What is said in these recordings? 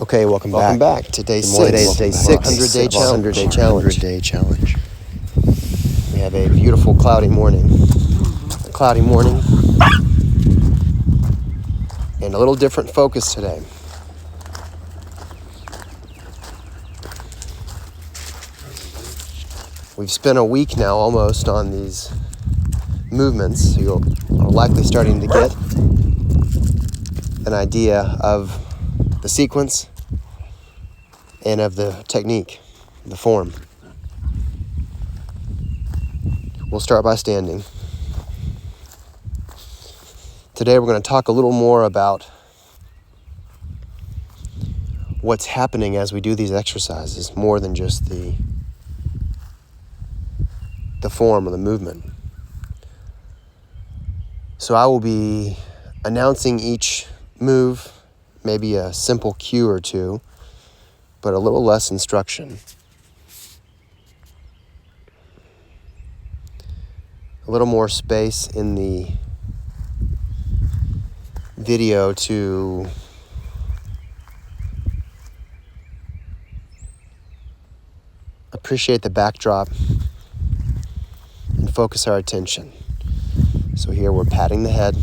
Okay, welcome back to day 6. Today's day 6 100-day challenge. 100-day challenge. We have a beautiful cloudy morning. And a little different focus today. We've spent a week now almost on these movements, so you're likely starting to get an idea of the sequence and of the technique, the form. We'll start by standing. Today we're going to talk a little more about what's happening as we do these exercises, more than just the form or the movement. So I will be announcing each move, maybe a simple cue or two, but a little less instruction. A little more space in the video to appreciate the backdrop and focus our attention. So here we're patting the head,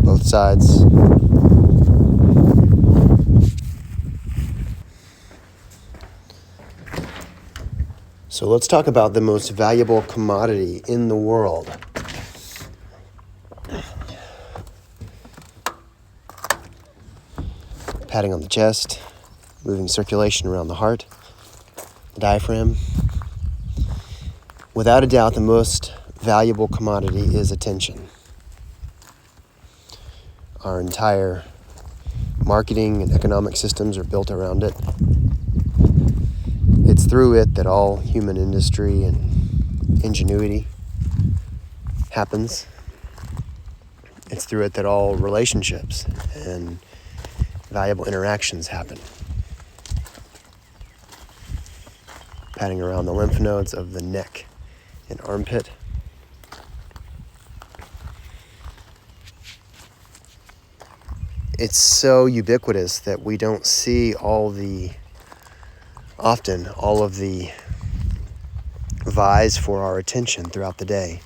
both sides. So let's talk about the most valuable commodity in the world. Patting on the chest, moving circulation around the heart, the diaphragm. Without a doubt, the most valuable commodity is attention. Our entire marketing and economic systems are built around it. It's through it that all human industry and ingenuity happens. It's through it that all relationships and valuable interactions happen. Patting around the lymph nodes of the neck and armpit. It's so ubiquitous that we don't see all of the vies for our attention throughout the day.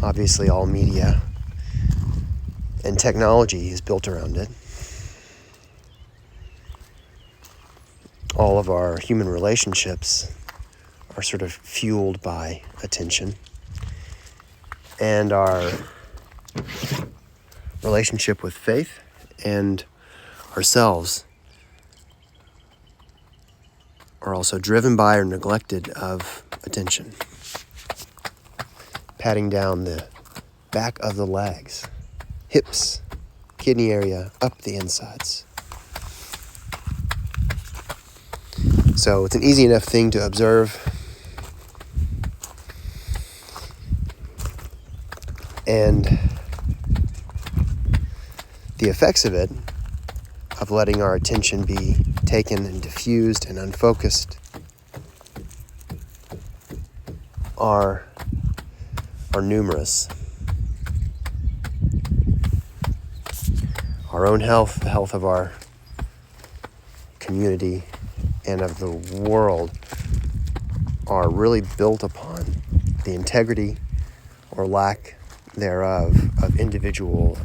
Obviously, all media and technology is built around it. All of our human relationships are sort of fueled by attention. And our relationship with faith and ourselves are also driven by or neglected of attention. Patting down the back of the legs, hips, kidney area, up the insides. So it's an easy enough thing to observe. And the effects of it, of letting our attention be taken and diffused and unfocused, are numerous. Our own health, the health of our community and of the world, are really built upon the integrity or lack thereof of individual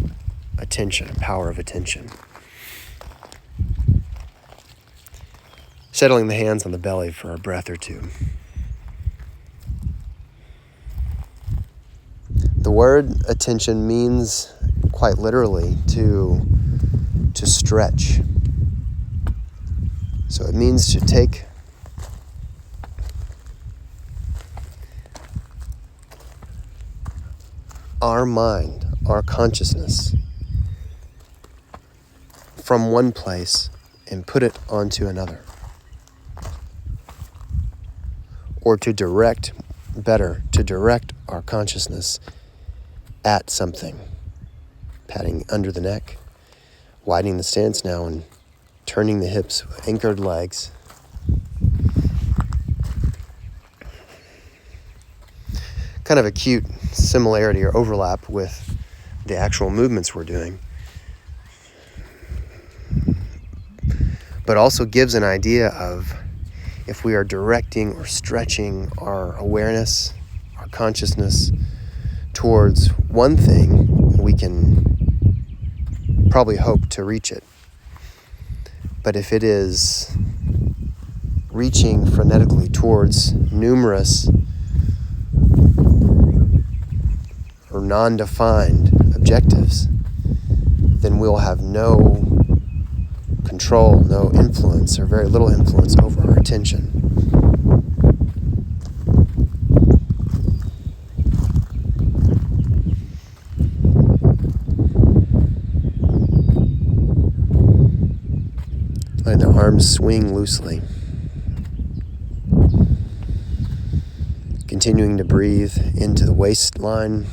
attention, power of attention. Settling the hands on the belly for a breath or two. The word attention means quite literally to stretch. So it means to take our mind, our consciousness, from one place and put it onto another. Or to direct our consciousness at something. Patting under the neck, widening the stance now and turning the hips, anchored legs. Kind of a cute similarity or overlap with the actual movements we're doing. but also gives an idea of if we are directing or stretching our awareness, our consciousness towards one thing, we can probably hope to reach it. But if it is reaching frenetically towards numerous or non-defined objectives, then we'll have no control, no influence, or very little influence over our attention. Letting the arms swing loosely. Continuing to breathe into the waistline,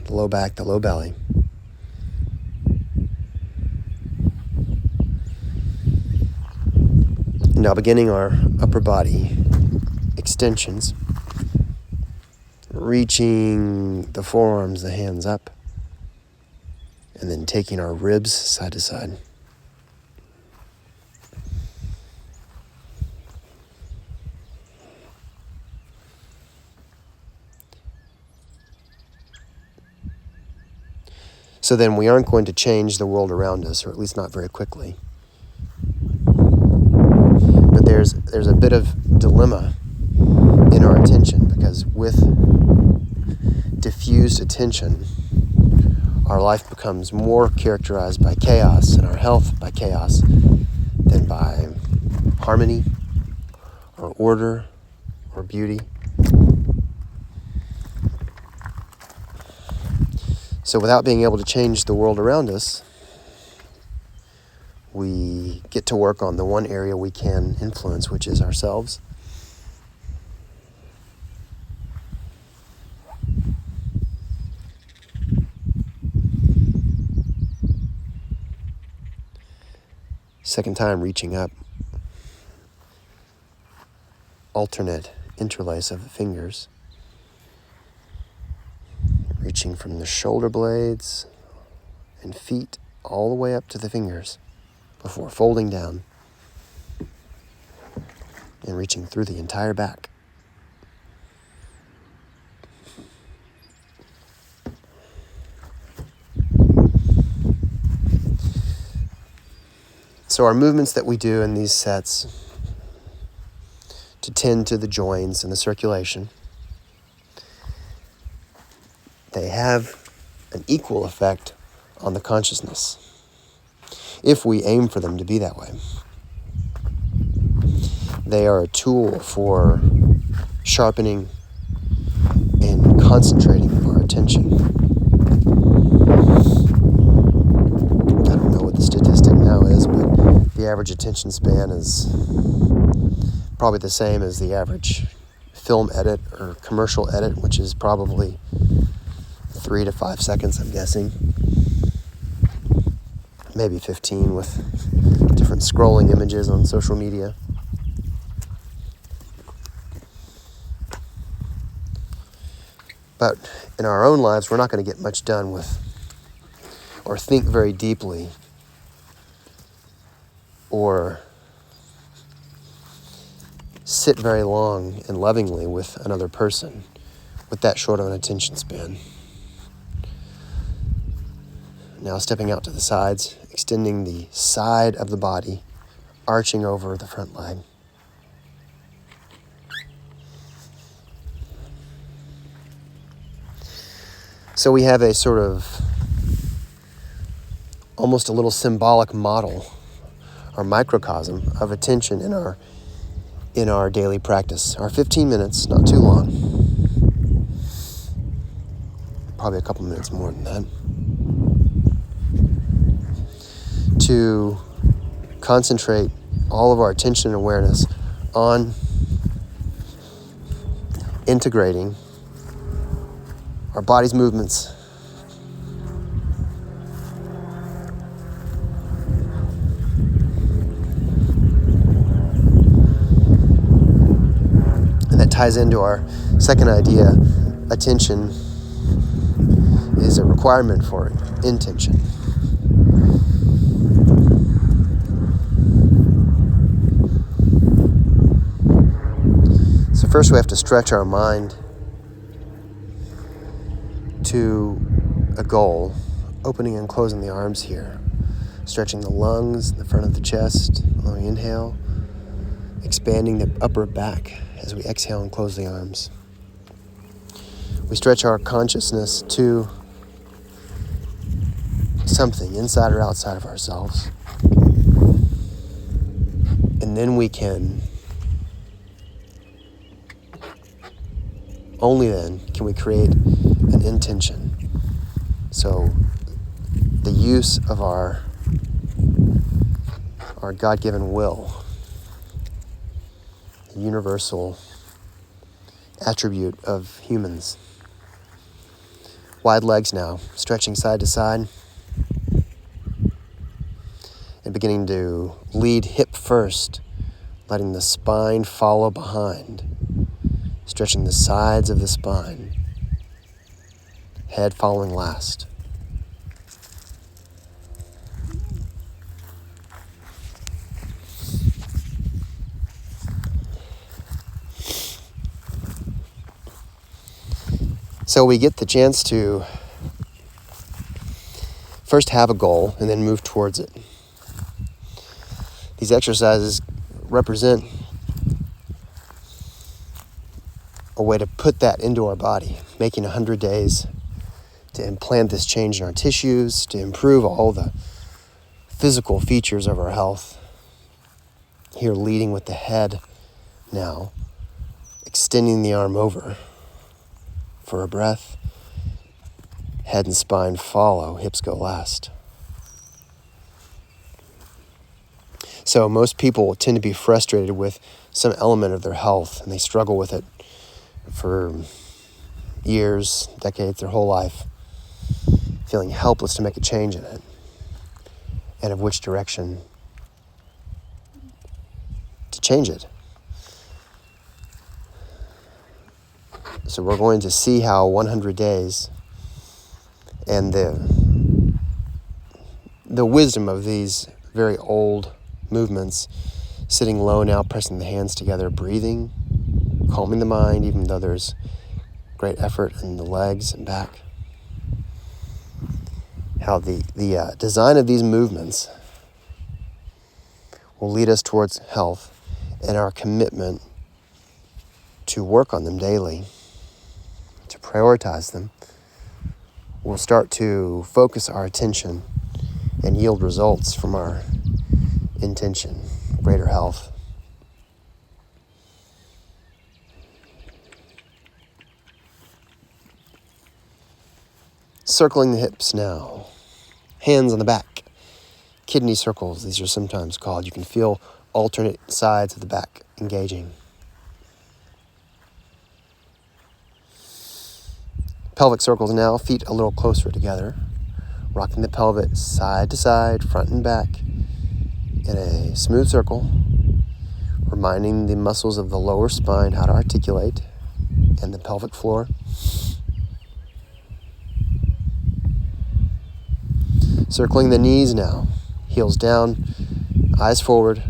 the low back, the low belly. Now beginning our upper body extensions, reaching the forearms, the hands up, and then taking our ribs side to side. So then we aren't going to change the world around us, or at least not very quickly. But there's a bit of dilemma in our attention, because with diffused attention, our life becomes more characterized by chaos, and our health by chaos, than by harmony, or order, or beauty. So without being able to change the world around us, we get to work on the one area we can influence, which is ourselves. Second time, reaching up. Alternate interlace of the fingers. Reaching from the shoulder blades and feet all the way up to the fingers before folding down and reaching through the entire back. So our movements that we do in these sets to tend to the joints and the circulation, they have an equal effect on the consciousness, if we aim for them to be that way. They are a tool for sharpening and concentrating our attention. I don't know what the statistic now is, but the average attention span is probably the same as the average film edit or commercial edit, which is probably 3 to 5 seconds, I'm guessing. Maybe 15 with different scrolling images on social media. But in our own lives, we're not going to get much done with, or think very deeply, or sit very long and lovingly with another person with that short of an attention span. Now stepping out to the sides, extending the side of the body, arching over the front leg. So we have a sort of almost a little symbolic model or microcosm of attention in our daily practice. Our 15 minutes, not too long. Probably a couple minutes more than that. To concentrate all of our attention and awareness on integrating our body's movements and that ties into our second idea. Attention is a requirement for intention. First, we have to stretch our mind to a goal, opening and closing the arms here, stretching the lungs, the front of the chest when we inhale, expanding the upper back as we exhale and close the arms. We stretch our consciousness to something inside or outside of ourselves. And then we can, only then can we create an intention. So the use of our God-given will, the universal attribute of humans. Wide legs now, stretching side to side and beginning to lead hip first, letting the spine follow behind, stretching the sides of the spine, head following last. So we get the chance to first have a goal and then move towards it. These exercises represent a way to put that into our body, making 100 days to implant this change in our tissues, to improve all the physical features of our health. Here, leading with the head now, extending the arm over for a breath. Head and spine follow, hips go last. So most people tend to be frustrated with some element of their health, and they struggle with it for years, decades, their whole life, feeling helpless to make a change in it, and of which direction to change it. So we're going to see how 100 days and the wisdom of these very old movements, sitting low now, pressing the hands together, breathing, calming the mind, even though there's great effort in the legs and back. How the design of these movements will lead us towards health, and our commitment to work on them daily, to prioritize them, will start to focus our attention and yield results from our intention, greater health. Circling the hips now. Hands on the back. Kidney circles, these are sometimes called. You can feel alternate sides of the back engaging. Pelvic circles now, feet a little closer together. Rocking the pelvis side to side, front and back in a smooth circle. Reminding the muscles of the lower spine how to articulate and the pelvic floor. Circling the knees now, heels down, eyes forward.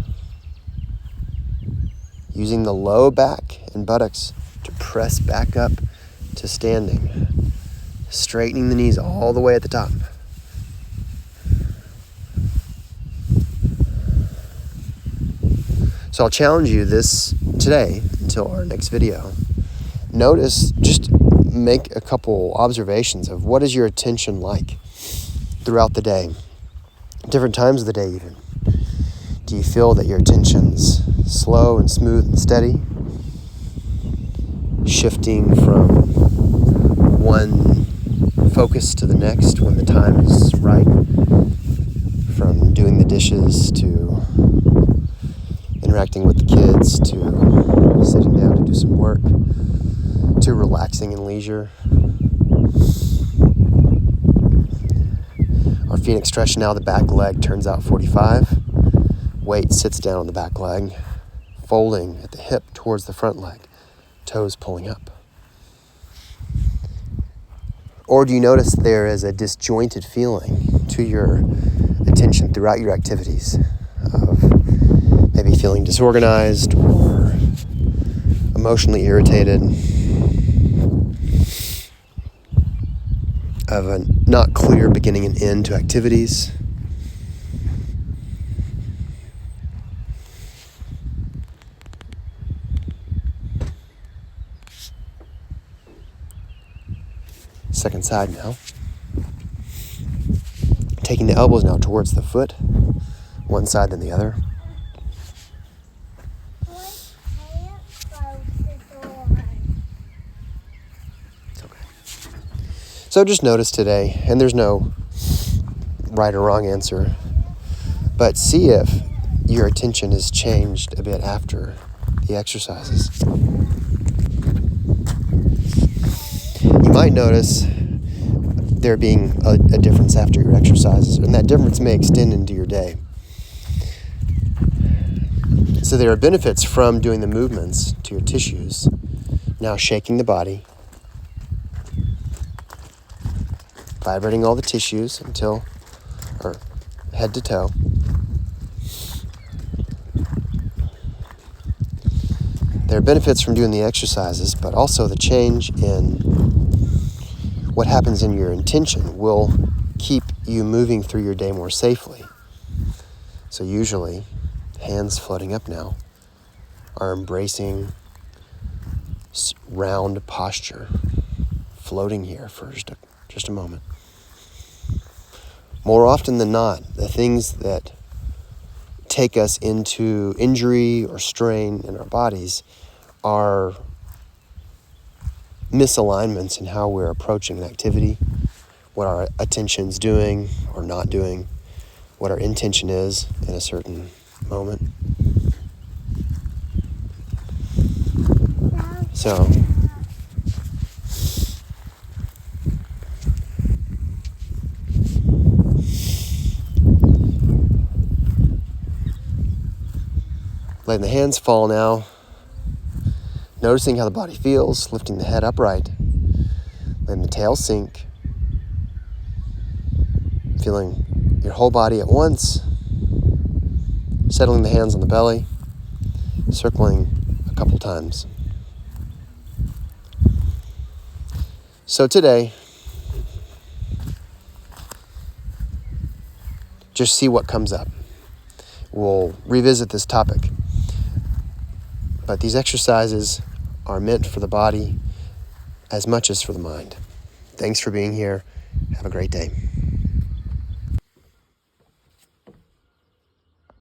Using the low back and buttocks to press back up to standing. Straightening the knees all the way at the top. So I'll challenge you this today until our next video. Notice, just make a couple observations of what is your attention like throughout the day, different times of the day even. Do you feel that your attention's slow and smooth and steady? Shifting from one focus to the next when the time is right? From doing the dishes to interacting with the kids to sitting down to do some work to relaxing in leisure. Our phoenix stretch now, the back leg turns out 45. Weight sits down on the back leg, folding at the hip towards the front leg, toes pulling up. Or do you notice there is a disjointed feeling to your attention throughout your activities of maybe feeling disorganized or emotionally irritated, of a not clear beginning and end to activities. Second side now. Taking the elbows now towards the foot, one side then the other. It's okay. So just notice today, and there's no right or wrong answer, but see if your attention has changed a bit after the exercises. You might notice there being a difference after your exercises, and that difference may extend into your day. So there are benefits from doing the movements to your tissues. Now shaking the body, vibrating all the tissues or head to toe. There are benefits from doing the exercises, but also the change in what happens in your intention will keep you moving through your day more safely. So usually, hands floating up now are embracing round posture, floating here for just a moment. More often than not, the things that take us into injury or strain in our bodies are misalignments in how we're approaching an activity, what our attention's doing or not doing, what our intention is in a certain moment. So, letting the hands fall now, noticing how the body feels, lifting the head upright, letting the tail sink, feeling your whole body at once, settling the hands on the belly, circling a couple times. So today, just see what comes up. We'll revisit this topic. But these exercises are meant for the body as much as for the mind. Thanks for being here. Have a great day.